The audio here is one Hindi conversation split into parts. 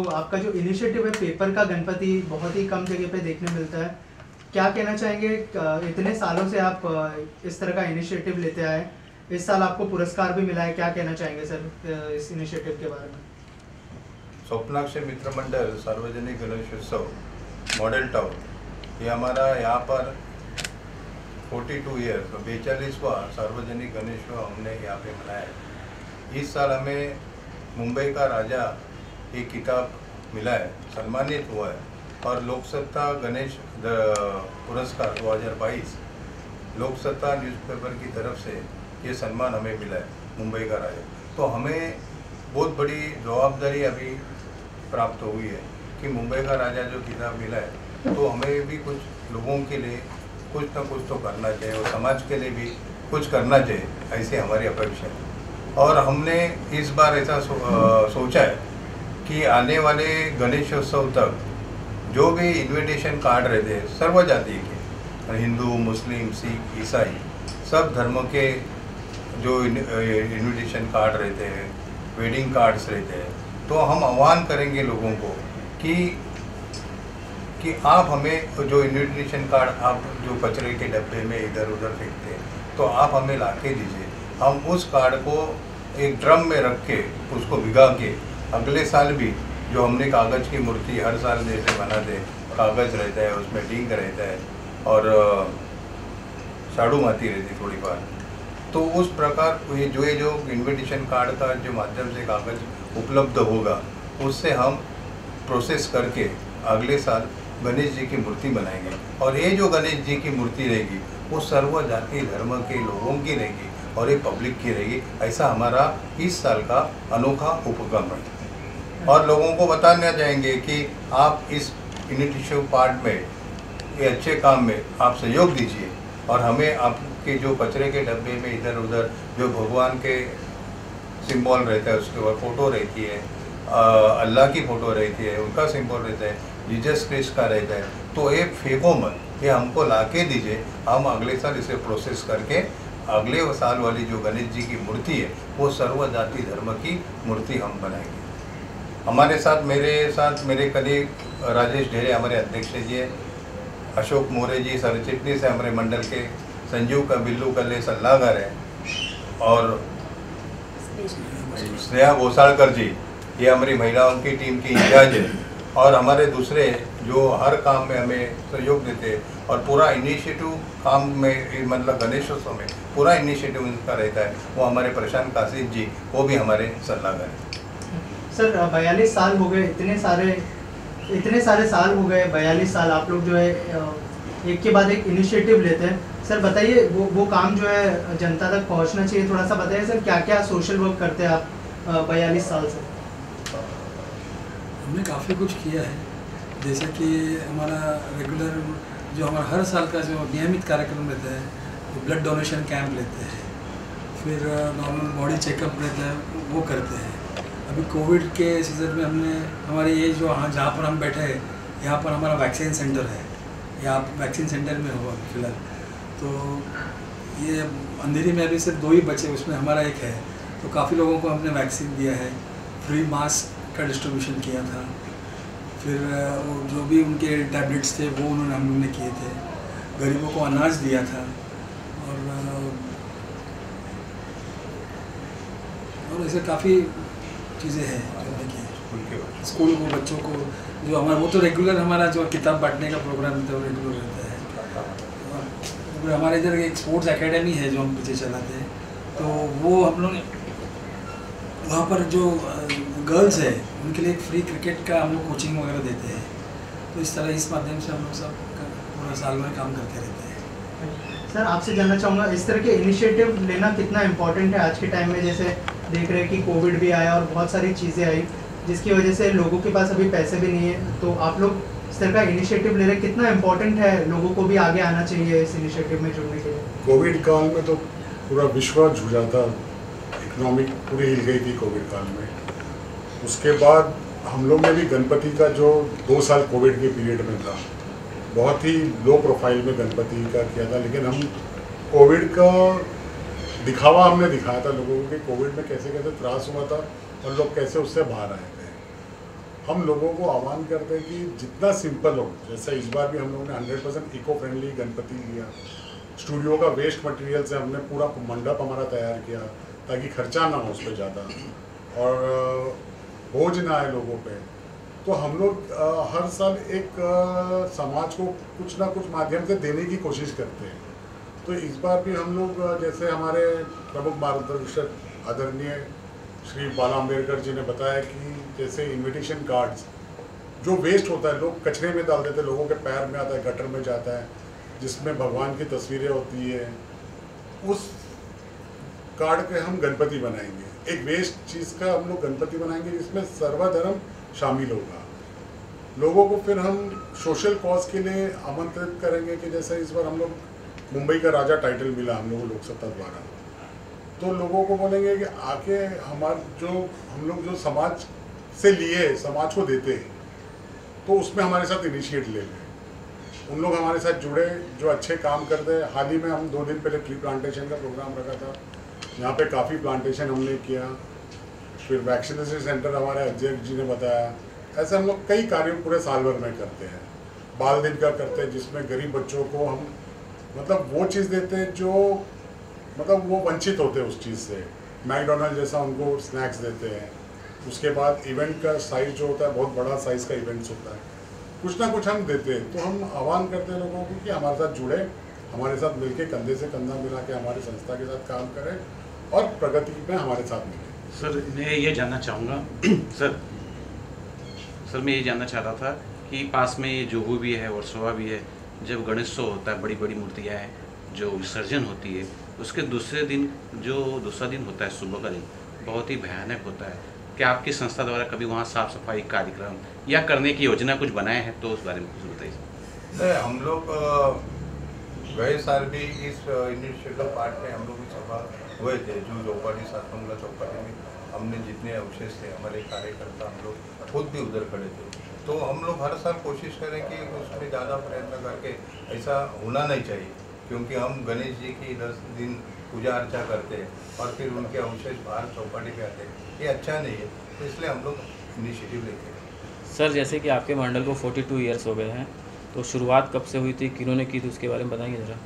आपका जो इनिशिएटिव है पेपर का गणपति बहुत ही कम जगह पे देखने मिलता है, क्या कहना चाहेंगे? इतने सालों से आप इस तरह का इनिशिएटिव लेते आए, इस साल आपको पुरस्कार भी मिला है, क्या कहना चाहेंगे सर इस इनिशिएटिव के बारे में? स्वप्नाक्ष मित्र मंडल सार्वजनिक गणेशोत्सव मॉडल टाउन, ये हमारा यहाँ पर 42 ईयर 42वां सार्वजनिक गणेशोत्सव हमने यहाँ पे मनाया है। इस साल हमें मुंबई का राजा एक किताब मिला है, सम्मानित हुआ है, और लोकसत्ता गणेश पुरस्कार 2022 लोकसत्ता न्यूज़पेपर की तरफ से ये सम्मान हमें मिला है, मुंबई का राजा। तो हमें बहुत बड़ी जवाबदारी अभी प्राप्त हुई है कि मुंबई का राजा जो किताब मिला है, तो हमें भी कुछ लोगों के लिए कुछ ना कुछ तो करना चाहिए और समाज के लिए भी कुछ करना चाहिए, ऐसी हमारी अपेक्षा है। और हमने इस बार ऐसा सोचा है कि आने वाले गणेशोत्सव तक जो भी इन्विटेशन कार्ड रहते हैं सर्व जाति के, हिंदू, मुस्लिम, सिख, ईसाई, सब धर्म के जो इन्विटेशन कार्ड रहते हैं, वेडिंग कार्ड्स रहते हैं, तो हम आह्वान करेंगे लोगों को कि आप हमें जो इन्विटेशन कार्ड आप जो कचरे के डब्बे में इधर उधर फेंकते हैं, तो आप हमें ला के दीजिए। हम उस कार्ड को एक ड्रम में रख के उसको भिगा के अगले साल भी जो हमने कागज़ की मूर्ति हर साल जैसे बनाते, कागज़ रहता है, उसमें डिंग रहता है और साड़ू माती रहती थोड़ी बार, तो उस प्रकार ये जो इन्विटेशन कार्ड का जो माध्यम से कागज़ उपलब्ध होगा, उससे हम प्रोसेस करके अगले साल गणेश जी की मूर्ति बनाएंगे। और ये जो गणेश जी की मूर्ति रहेगी वो सर्व जाति धर्म के लोगों की रहेगी और ये पब्लिक की रहेगी। ऐसा हमारा इस साल का अनोखा उपक्रम है। और लोगों को बताना चाहेंगे कि आप इस इनिशिएटिव पार्ट में, ये अच्छे काम में आप सहयोग दीजिए और हमें आपके जो कचरे के डब्बे में इधर उधर जो भगवान के सिंबल रहता है, उसके ऊपर फ़ोटो रहती है, अल्लाह की फ़ोटो रहती है, उनका सिंबल रहता है, जीसस क्रिस्ट का रहता है, तो ये फेंको मत, ये हमको ला के दीजिए। हम अगले साल इसे प्रोसेस करके अगले साल वाली जो गणेश जी की मूर्ति है वो सर्व जाति धर्म की मूर्ति हम बनाएंगे। हमारे साथ मेरे कलीग राजेश ढेरे हमारे अध्यक्ष जी हैं, अशोक मोरे जी सर चिटनी से हमारे मंडल के, संजीव का बिल्लू कल्ले सलाहकार है, और स्नेहा भोसालकर जी ये हमारी महिलाओं की टीम की इंचार्ज है, और हमारे दूसरे जो हर काम में हमें सहयोग देते हैं और पूरा इनिशिएटिव काम में, मतलब गणेशोत्सव में पूरा इनिशिएटिव उनका रहता है, वो हमारे प्रशांत कासिफ जी, वो भी हमारे सलाहकार हैं। सर 42 साल हो गए, इतने सारे साल हो गए, 42 साल आप लोग जो है एक के बाद एक इनिशिएटिव लेते हैं। सर बताइए वो काम जो है जनता तक पहुंचना चाहिए, थोड़ा सा बताइए सर, क्या क्या सोशल वर्क करते हैं आप 42 साल से? हमने काफ़ी कुछ किया है, जैसे कि हमारा रेगुलर जो हमारा हर साल का जो नियमित कार्यक्रम रहता है, वो ब्लड डोनेशन कैंप लेते हैं, फिर नॉर्मल बॉडी चेकअप रहता है वो करते हैं। अभी कोविड के सीज़न में हमने हमारे ये जो जहाँ पर हम बैठे हैं यहाँ पर हमारा वैक्सीन सेंटर है, या आप वैक्सीन सेंटर में हो फिलहाल, तो ये अंधेरी में अभी सिर्फ 2 ही बचे, उसमें हमारा एक है, तो काफ़ी लोगों को हमने वैक्सीन दिया है, फ्री मास्क का डिस्ट्रीब्यूशन किया था, फिर वो जो भी उनके टैबलेट्स थे वो उन्होंने हम लोग ने किए थे, गरीबों को अनाज दिया था, और ऐसे काफ़ी चीज़ें हैं जो देखिए स्कूल को बच्चों को जो हमारा वो तो रेगुलर हमारा जो किताब बांटने का प्रोग्राम रहता है वो रेगुलर रहता है। और हमारे इधर एक स्पोर्ट्स एकेडमी है जो हम पीछे चलाते हैं, तो वो हम लोग वहाँ पर जो गर्ल्स है उनके लिए फ्री क्रिकेट का हम लोग कोचिंग वगैरह देते हैं। तो इस तरह इस माध्यम से हम लोग सब पूरा साल भर काम करते रहते हैं। सर आपसे जानना चाहूँगा, इस तरह के इनिशिएटिव लेना कितना इम्पोर्टेंट है आज के टाइम में? जैसे देख रहे हैं कि कोविड भी आया और बहुत सारी चीज़ें आई जिसकी वजह से लोगों के पास अभी पैसे भी नहीं है, तो आप लोग इस तरह का इनिशिएटिव ले रहे हैं, कितना इम्पोर्टेंट है? लोगों को भी आगे आना चाहिए इस इनिशिएटिव में जुड़ने के लिए। कोविड काल में तो पूरा विश्व जूझा था, इकोनॉमिक पूरी हिल गई थी कोविड काल में। उसके बाद हम लोग ने भी गणपति का जो 2 साल कोविड के पीरियड में था, बहुत ही लो प्रोफाइल में गणपति का किया था, लेकिन हम कोविड का दिखावा हमने दिखाया था लोगों को कि कोविड में कैसे कैसे त्रास हुआ था और लोग कैसे उससे बाहर आए थे। हम लोगों को आह्वान करते हैं कि जितना सिंपल हो, जैसे इस बार भी हम लोगों ने 100% इको फ्रेंडली गणपति लिया। स्टूडियो का वेस्ट मटेरियल से हमने पूरा मंडप हमारा तैयार किया ताकि खर्चा ना हो उस पर ज़्यादा और बोझ ना आए लोगों पे। तो हम लोग हर साल एक समाज को कुछ ना कुछ माध्यम से देने की कोशिश करते हैं। तो इस बार भी हम लोग जैसे हमारे प्रमुख मार्गदर्शक आदरणीय श्री बाला अम्बेडकर जी ने बताया कि जैसे इनविटेशन कार्ड्स जो वेस्ट होता है, लोग कचरे में डाल देते हैं, लोगों के पैर में आता है, गटर में जाता है, जिसमें भगवान की तस्वीरें होती है, उस कार्ड के हम गणपति बनाएंगे। एक वेस्ट चीज़ का हम लोग गणपति बनाएंगे जिसमें सर्वधर्म शामिल होगा। लोगों को फिर हम सोशल कॉज के लिए आमंत्रित करेंगे कि जैसे इस बार हम लोग मुंबई का राजा टाइटल मिला हम लोग को लोकसत्ता द्वारा, तो लोगों को बोलेंगे कि आके हम लोग जो समाज से लिए समाज को देते हैं, तो उसमें हमारे साथ इनिशिएट ले लें। उन लोग हमारे साथ जुड़े जो अच्छे काम करते हैं। हाल ही में हम 2 दिन पहले ट्री प्लांटेशन का प्रोग्राम रखा था, यहाँ पे काफ़ी प्लांटेशन हमने किया। फिर वैक्सीनेशन सेंटर हमारे अध्यक्ष जी ने बताया। ऐसे हम लोग कई कार्य पूरे साल भर में करते हैं। बाल दिन का करते हैं जिसमें गरीब बच्चों को हम मतलब वो चीज़ देते हैं जो मतलब वो वंचित होते हैं उस चीज़ से। मैकडोनल्ड जैसा उनको स्नैक्स देते हैं। उसके बाद इवेंट का साइज़ जो होता है बहुत बड़ा साइज़ का इवेंट्स होता है, कुछ ना कुछ हम देते हैं। तो हम आह्वान करते हैं लोगों को कि हमारे साथ जुड़े, हमारे साथ मिलके कंधे से कंधा मिला के हमारी संस्था के साथ काम करें और प्रगति में हमारे साथ मिलें। सर मैं ये जानना चाहूँगा सर मैं ये जानना चाह रहा था कि पास में ये जुहू भी है, वर्सोवा भी है। जब गणेशोत्सव होता है, बड़ी बड़ी मूर्तियाँ हैं, जो विसर्जन होती है, उसके दूसरा दिन होता है सुबह का दिन, बहुत ही भयानक होता है। क्या आपकी संस्था द्वारा कभी वहाँ साफ सफाई कार्यक्रम या करने की योजना कुछ बनाए हैं, तो उस बारे में कुछ बताइए। नहीं, हम लोग गए साल भी इस इनिशिएटिव पार्ट में हम लोग भी सभा हुए थे। जो चौपाटी सातमंगला चौपाटी में हमने जितने अवशेष थे, हमारे कार्यकर्ता हम लोग खुद भी उधर खड़े थे। तो हम लोग हर साल कोशिश करें कि उसमें ज़्यादा प्रयत्न करके ऐसा होना नहीं चाहिए, क्योंकि हम गणेश जी की 10 दिन पूजा अर्चा करते हैं और फिर उनके अवशेष बाहर चौपाटी पे आते हैं, ये अच्छा नहीं है। तो इसलिए हम लोग इनिशिएटिव लेते हैं। सर जैसे कि आपके मंडल को 42 ईयर्स हो गए हैं, तो शुरुआत कब से हुई थी, किन्होंने की थी, उसके बारे में बताएंगे ज़रा।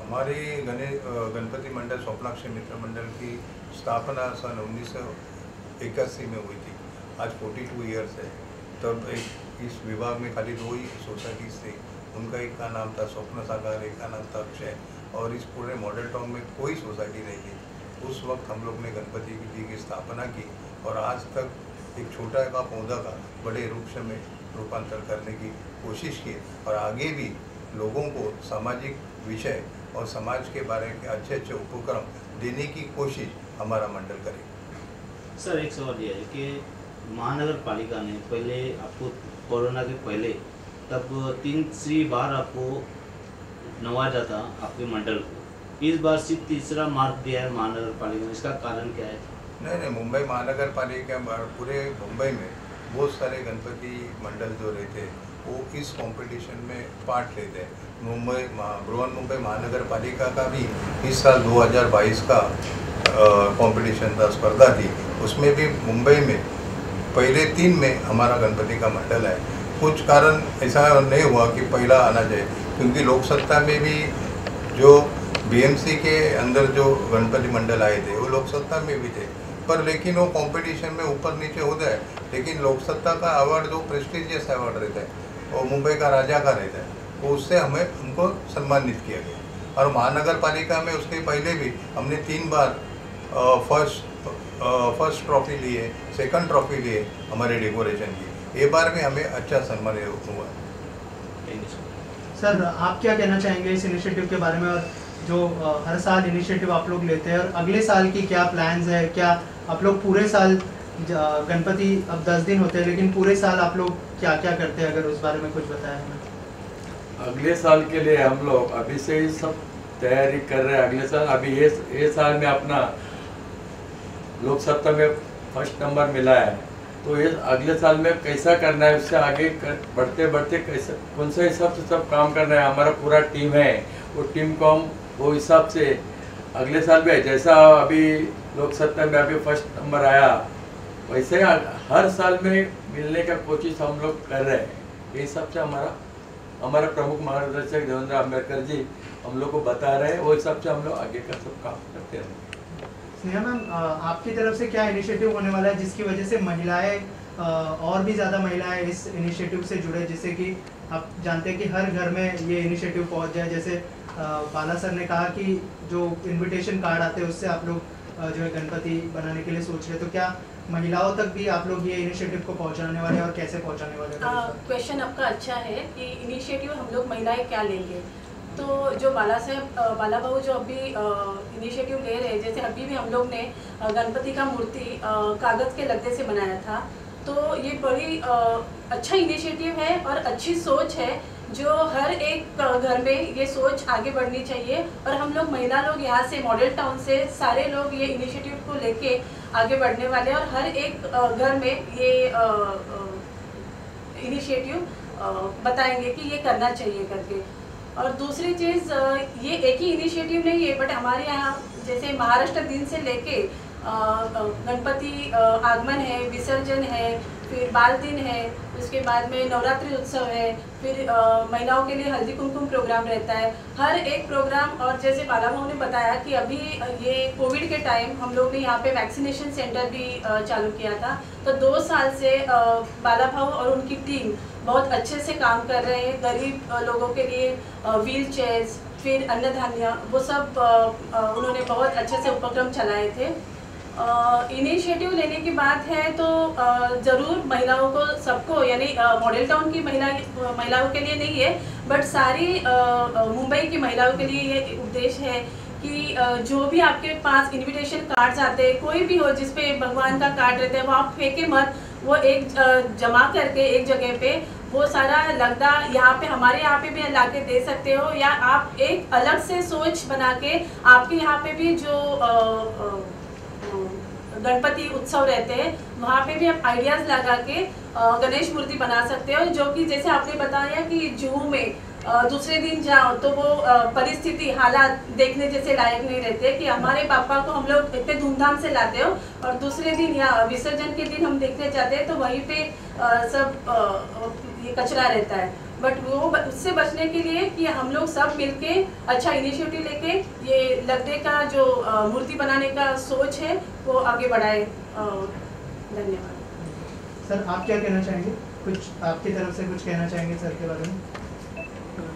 हमारी गणपति मंडल स्वप्नाक्षी मित्र मंडल की स्थापना सन 1981 में हुई थी। आज 42 ईयर्स है। तब इस विभाग में खाली 2 ही सोसाइटीज़ थी। उनका एक का नाम था स्वप्न सागर, एक का नाम था अक्षय, और इस पूरे मॉडल टाउन में कोई सोसाइटी नहीं थी। उस वक्त हम लोग ने गणपति जी की स्थापना की और आज तक एक छोटा का पौधा का बड़े वृक्ष में रूपांतर करने की कोशिश की और आगे भी लोगों को सामाजिक विषय और समाज के बारे में अच्छे अच्छे उपक्रम देने की कोशिश हमारा मंडल करेगा। सर एक सवाल ये है कि महानगर पालिका ने पहले आपको कोरोना के पहले तब 3 बार आपको नवाजा था आपके मंडल को। इस बार सिर्फ 3रा मार्क दिया है महानगर पालिका ने, इसका कारण क्या है? नहीं, मुंबई महानगर पालिका पूरे मुंबई में बहुत सारे गणपति मंडल जो रहते हैं वो इस कंपटीशन में पार्ट लेते हैं। बृहन मुंबई महानगर पालिका का भी इस साल 2022 का कंपटीशन था, स्पर्धा थी। उसमें भी मुंबई में पहले 3 में हमारा गणपति का मंडल है। कुछ कारण ऐसा नहीं हुआ कि पहला आना जाए, क्योंकि लोकसत्ता में भी जो बीएमसी के अंदर जो गणपति मंडल आए थे वो लोकसत्ता में भी थे, पर लेकिन वो कंपटीशन में ऊपर नीचे होता है। लेकिन लोकसत्ता का अवार्ड जो प्रेस्टिजियस अवार्ड रहता है वो मुंबई का राजा का रहता है, तो उससे हमें उनको सम्मानित किया गया। और महानगर पालिका में उसके पहले भी हमने 3 बार फर्स्ट ट्रॉफी लिए, सेकंड ट्रॉफी लिए हमारे डेकोरेशन की। ये बार भी हमें अच्छा सम्मान हुआ। सर आप क्या कहना चाहेंगे इस इनिशिएटिव के बारे में, और जो हर साल इनिशिएटिव आप लोग लेते हैं, और अगले साल की क्या प्लान्स है? क्या आप लोग पूरे साल गणपति अब 10 दिन होते हैं, लेकिन पूरे साल आप लोग क्या क्या करते हैं, अगर उस बारे में कुछ बताया हमें। अगले साल के लिए हम लोग अभी से ही सब तैयारी कर रहे हैं। अगले साल अभी ये साल में अपना लोकसत्ता में फर्स्ट नंबर मिला है, तो ये अगले साल में कैसा करना है, उससे आगे बढ़ते बढ़ते कैसा कौन सा हिसाब से सब काम करना है। हमारा पूरा टीम है, वो टीम को हम वो हिसाब से अगले साल भी जैसा अभी लोकसत्ता में अभी फर्स्ट नंबर आया, वैसे ही हर साल में मिलने का कोशिश हम लोग कर रहे हैं। ये सबसे हमारा प्रमुख मार्गदर्शक देवेंद्र अम्बेडकर जी हम लोग को बता रहे हैं, वो हिसाब से हम लोग आगे का सब काम करते रहेंगे। स्नेहा मैम, आपकी तरफ से क्या इनिशिएटिव होने वाला है जिसकी वजह से महिलाएं और भी ज़्यादा महिलाएं इस इनिशिएटिव से जुड़े, जिससे कि आप जानते हैं कि हर घर में ये इनिशिएटिव पहुंच जाए? जैसे बाला सर ने कहा कि जो इनविटेशन कार्ड आते हैं उससे आप लोग जो है गणपति बनाने के लिए सोच रहे हैं, तो क्या महिलाओं तक भी आप लोग ये इनिशिएटिव को पहुंचाने वाले और कैसे पहुंचाने वाले? क्वेश्चन आपका अच्छा है कि इनिशिएटिव हम लोग महिलाएं क्या लेंगे। तो जो बाला भाऊ जो अभी इनिशिएटिव ले रहे हैं, जैसे अभी भी हम लोग ने गणपति का मूर्ति कागज़ के लकड़े से बनाया था, तो ये बड़ी अच्छा इनिशिएटिव है और अच्छी सोच है जो हर एक घर में ये सोच आगे बढ़नी चाहिए। और हम लोग महिला लोग यहाँ से मॉडल टाउन से सारे लोग ये इनिशिएटिव को लेके आगे बढ़ने वाले हैं और हर एक घर में ये इनिशिएटिव बताएंगे कि ये करना चाहिए करके। और दूसरी चीज़, ये एक ही इनिशिएटिव नहीं है, बट हमारे यहाँ जैसे महाराष्ट्र दिन से लेके गणपति आगमन है, विसर्जन है, फिर बाल दिन है, उसके बाद में नवरात्रि उत्सव है, फिर महिलाओं के लिए हल्दी कुमकुम प्रोग्राम रहता है, हर एक प्रोग्राम। और जैसे बाला भाऊ ने बताया कि अभी ये कोविड के टाइम हम लोग ने यहाँ पे वैक्सीनेशन सेंटर भी चालू किया था, तो 2 साल से बाला भाऊ और उनकी टीम बहुत अच्छे से काम कर रहे हैं। गरीब लोगों के लिए व्हील चेयर्स, फिर अन्न धान्य, वो सब उन्होंने बहुत अच्छे से उपक्रम चलाए थे। इनिशिएटिव लेने की बात है तो ज़रूर महिलाओं को सबको, यानी मॉडल टाउन की महिलाओं के लिए नहीं है, बट सारी मुंबई की महिलाओं के लिए ये उद्देश्य है कि जो भी आपके पास इनविटेशन कार्ड्स आते हैं, कोई भी हो जिस पे भगवान का कार्ड रहता है, वो आप फेंके मत, वो एक जमा करके एक जगह पे वो सारा लगदा यहाँ पे हमारे यहाँ पे भी ला के दे सकते हो, या आप एक अलग से सोच बना के आपके यहाँ पे भी जो गणपति उत्सव रहते हैं वहाँ पे भी आप आइडियाज़ लगा के गणेश मूर्ति बना सकते हो, जो कि जैसे आपने बताया कि जुहू में दूसरे दिन जाओ तो वो परिस्थिति हालात देखने जैसे लायक नहीं रहते कि हमारे पापा को हम लोग इतने धूमधाम से लाते हो और दूसरे दिन या विसर्जन के दिन हम देखने जाते हैं तो वहीं पे सब ये कचरा रहता है। बट वो उससे बचने के लिए कि हम लोग सब मिलके अच्छा इनिशिएटिव लेके ये लकड़े का जो मूर्ति बनाने का सोच है वो आगे बढ़ाए। धन्यवाद। सर, आप क्या कहना चाहेंगे? कुछ आपकी तरफ से कुछ कहना चाहेंगे सर के बारे में?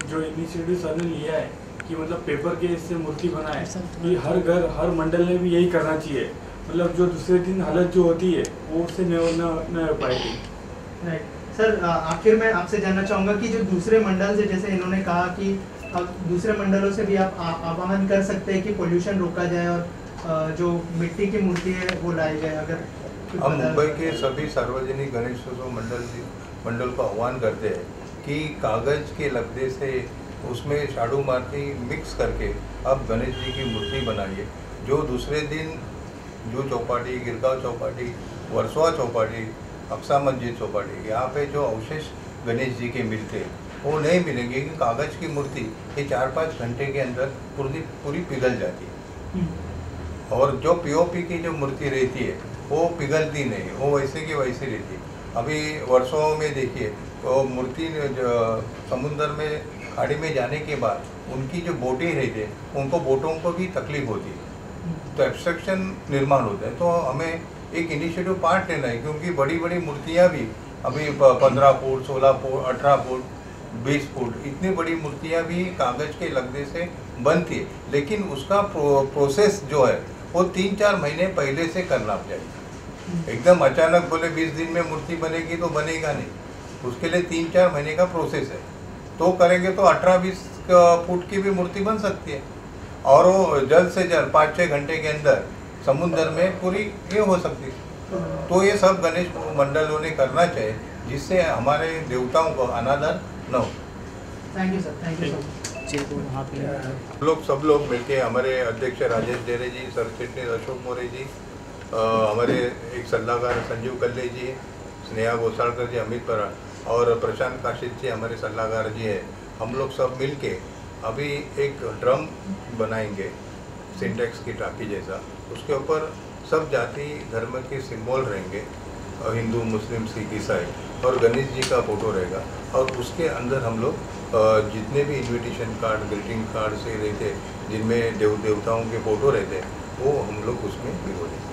जो इनिशिएटिव सर ने लिया है कि मतलब पेपर के इससे मूर्ति बनाए, कि हर घर हर मंडल ने भी यही करना चाहिए, मतलब जो दूसरे दिन हालत जो होती है वो उससे न हो पाएगी। राइट सर, आखिर में आपसे जानना चाहूँगा कि जो दूसरे मंडल से, जैसे इन्होंने कहा कि दूसरे मंडलों से भी आप आह्वान कर सकते हैं कि पोल्यूशन रोका जाए और जो मिट्टी की मूर्ति है वो लाई जाए। अगर हम मुंबई के सभी सार्वजनिक गणेशोत्सव मंडल को आह्वान करते हैं कि कागज़ के लकड़े से उसमें शाडू माटी मिक्स करके आप गणेश जी की मूर्ति बनाइए। जो दूसरे दिन जूहू चौपाटी, गिरगांव चौपाटी, वर्सोवा चौपाटी, अक्सा मस्जिद चौपाटी, यहाँ पे जो अवशेष गणेश जी के मिलते हैं वो नहीं मिलेंगे कि कागज़ की मूर्ति ये 4-5 घंटे के अंदर पूरी पिघल जाती है। और जो पीओपी की जो मूर्ति रहती है वो पिघलती नहीं, वो वैसे की वैसी रहती है। अभी वर्षों में देखिए तो मूर्ति समुद्र में खाड़ी में जाने के बाद उनकी जो बोटें रहती है उनको बोटों को भी तकलीफ होती है, तो एब्स्ट्रक्शन निर्माण होता है। तो हमें एक इनिशिएटिव पार्ट लेना है, क्योंकि बड़ी बड़ी मूर्तियाँ भी अभी 15 फुट, 16 फुट, 18 फुट, 20 फुट इतनी बड़ी मूर्तियाँ भी कागज़ के लकड़े से बनती है, लेकिन उसका प्रोसेस जो है वो 3-4 महीने पहले से करना चाहिए। एकदम अचानक बोले 20 दिन में मूर्ति बनेगी तो बनेगा नहीं, उसके लिए 3-4 महीने का प्रोसेस है। तो करेंगे तो 18-20 फुट की भी मूर्ति बन सकती है और वो जल्द से जल्द 5-6 घंटे के अंदर समुद्र में पूरी ये हो सकती है। तो ये सब गणेश मंडलों ने करना चाहिए जिससे हमारे देवताओं को अनादर न हो। Thank you sir, thank you sir. सब लोग मिलके हमारे अध्यक्ष राजेश डेरे जी, सर चिटनीस अशोक मोरे जी, हमारे एक सलाहकार संजीव कल्ले जी, स्नेहा गोसाड़कर जी, अमित पराग और प्रशांत काशिद जी हमारे सलाहकार जी है। हम लोग सब मिलके अभी एक ड्रम बनाएंगे सिंटेक्स की टाकी जैसा, उसके ऊपर सब जाति धर्म के सिंबल रहेंगे हिंदू मुस्लिम सिख ईसाई, और गणेश जी का फोटो रहेगा। और उसके अंदर हम लोग जितने भी इनविटेशन कार्ड, ग्रीटिंग कार्ड से रहते, जिनमें देवताओं के फोटो रहते, वो हम लोग उसमें भिगो देंगे।